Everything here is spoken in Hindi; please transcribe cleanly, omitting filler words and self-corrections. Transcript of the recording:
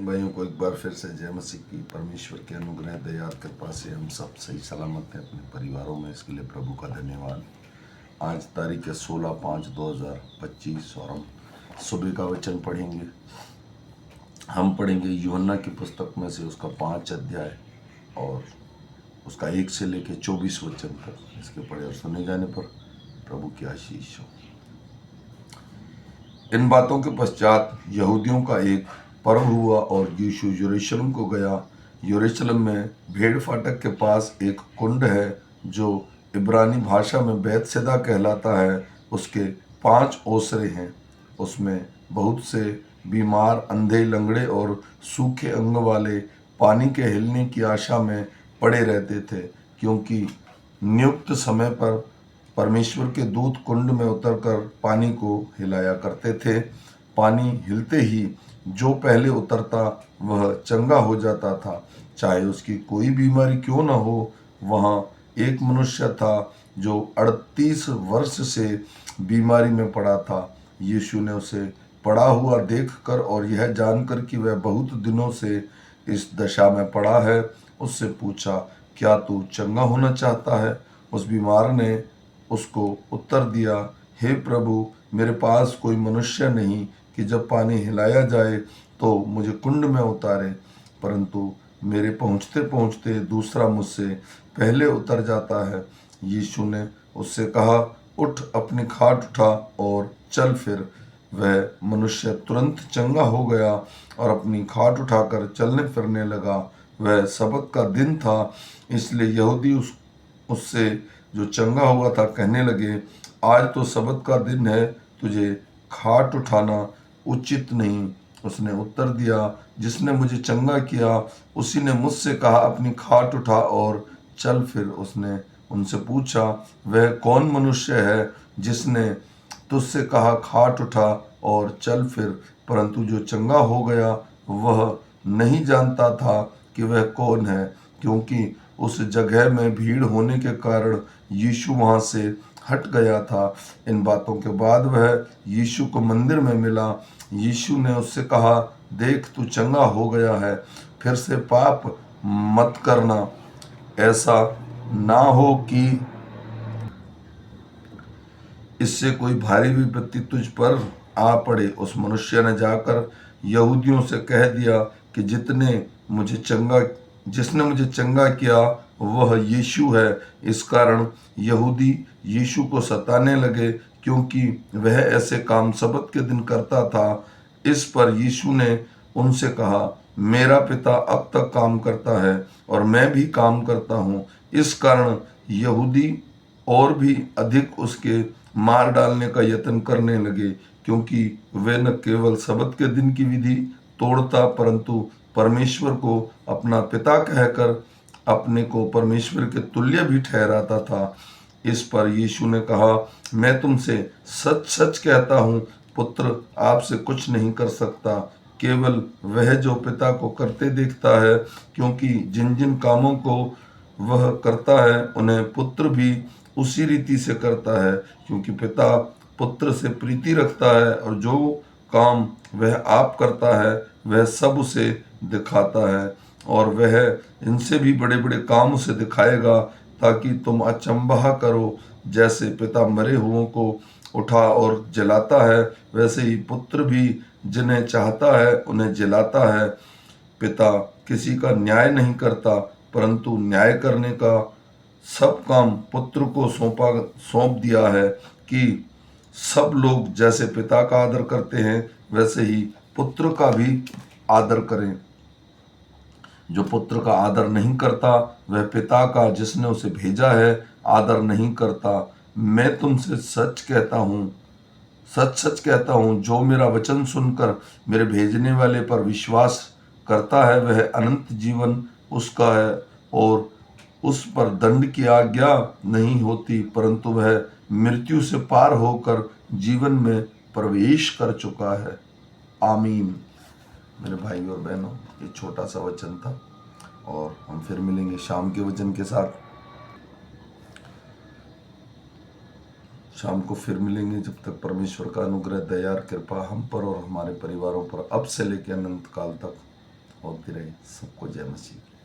भाइयों को एक बार फिर से जय मसीह की। परमेश्वर के अनुग्रह दया कृपा से हम सब सही सलामत हैं अपने परिवारों में, इसके लिए प्रभु का धन्यवाद। आज तारीख है 16/5/2025 और हम सुबह का वचन पढ़ेंगे। हम पढ़ेंगे यूहन्ना की पुस्तक में से उसका 5 अध्याय और उसका 1 से लेकर 24 वचन तक। इसके पढ़े और सुने जाने पर प्रभु की आशीष हो। इन बातों के पश्चात यहूदियों का एक पर्व हुआ और यीशु यरूशलेम को गया। यरूशलेम में भेड़ फाटक के पास एक कुंड है जो इब्रानी भाषा में बैतसैदा कहलाता है। उसके 5 ओसरे हैं। उसमें बहुत से बीमार, अंधे, लंगड़े और सूखे अंग वाले पानी के हिलने की आशा में पड़े रहते थे, क्योंकि नियुक्त समय पर परमेश्वर के दूत कुंड में उतरकर पानी को हिलाया करते थे। पानी हिलते ही जो पहले उतरता वह चंगा हो जाता था, चाहे उसकी कोई बीमारी क्यों न हो। वहाँ एक मनुष्य था जो 38 वर्ष से बीमारी में पड़ा था। यीशु ने उसे पड़ा हुआ देखकर और यह जानकर कि वह बहुत दिनों से इस दशा में पड़ा है, उससे पूछा, क्या तू चंगा होना चाहता है? उस बीमार ने उसको उत्तर दिया, हे प्रभु, मेरे पास कोई मनुष्य नहीं कि जब पानी हिलाया जाए तो मुझे कुंड में उतारे, परंतु मेरे पहुँचते पहुँचते दूसरा मुझसे पहले उतर जाता है। यीशु ने उससे कहा, उठ, अपनी खाट उठा और चल फिर। वह मनुष्य तुरंत चंगा हो गया और अपनी खाट उठाकर चलने फिरने लगा। वह सबत का दिन था, इसलिए यहूदी उससे जो चंगा हुआ था कहने लगे, आज तो सबत का दिन है, तुझे खाट उठाना उचित नहीं। उसने उत्तर दिया, जिसने मुझे चंगा किया उसी ने मुझसे कहा, अपनी खाट उठा और चल फिर। उसने उनसे पूछा, वह कौन मनुष्य है जिसने तुझसे कहा, खाट उठा और चल फिर? परंतु जो चंगा हो गया वह नहीं जानता था कि वह कौन है, क्योंकि उस जगह में भीड़ होने के कारण यीशु वहाँ से हट गया था। इन बातों के बाद वह यीशु को मंदिर में मिला। यीशु ने उससे कहा, देख, तू चंगा हो गया है, फिर से पाप मत करना, ऐसा ना हो कि इससे कोई भारी विपत्ति तुझ पर आ पड़े। उस मनुष्य ने जाकर यहूदियों से कह दिया कि जिसने मुझे चंगा किया वह यीशु है। इस कारण यहूदी यीशु को सताने लगे, क्योंकि वह ऐसे काम सबत के दिन करता था। इस पर यीशु ने उनसे कहा, मेरा पिता अब तक काम करता है और मैं भी काम करता हूँ। इस कारण यहूदी और भी अधिक उसके मार डालने का यत्न करने लगे, क्योंकि वे न केवल सबत के दिन की विधि तोड़ता, परंतु परमेश्वर को अपना पिता कहकर अपने को परमेश्वर के तुल्य भी ठहराता था। इस पर यीशु ने कहा, मैं तुमसे सच सच कहता हूँ, पुत्र आपसे कुछ नहीं कर सकता, केवल वह जो पिता को करते देखता है, क्योंकि जिन जिन कामों को वह करता है उन्हें पुत्र भी उसी रीति से करता है, क्योंकि पिता पुत्र से प्रीति रखता है और जो काम वह आप करता है वह सब उसे दिखाता है, और वह इनसे भी बड़े बड़े काम उसे दिखाएगा, ताकि तुम अचंभा करो। जैसे पिता मरे हुओं को उठा और जलाता है, वैसे ही पुत्र भी जिन्हें चाहता है उन्हें जलाता है। पिता किसी का न्याय नहीं करता, परंतु न्याय करने का सब काम पुत्र को सौंप दिया है, कि सब लोग जैसे पिता का आदर करते हैं वैसे ही पुत्र का भी आदर करें। जो पुत्र का आदर नहीं करता वह पिता का जिसने उसे भेजा है आदर नहीं करता। मैं तुमसे सच सच कहता हूँ, जो मेरा वचन सुनकर मेरे भेजने वाले पर विश्वास करता है वह अनंत जीवन उसका है, और उस पर दंड की आज्ञा नहीं होती, परंतु वह मृत्यु से पार होकर जीवन में प्रवेश कर चुका है। आमीन। मेरे भाई और बहनों, ये छोटा सा वचन था और हम फिर मिलेंगे शाम के वचन के साथ। शाम को फिर मिलेंगे। जब तक परमेश्वर का अनुग्रह, दया और कृपा हम पर और हमारे परिवारों पर अब से लेकर अनंत काल तक होती रहे। सबको जय मसीह।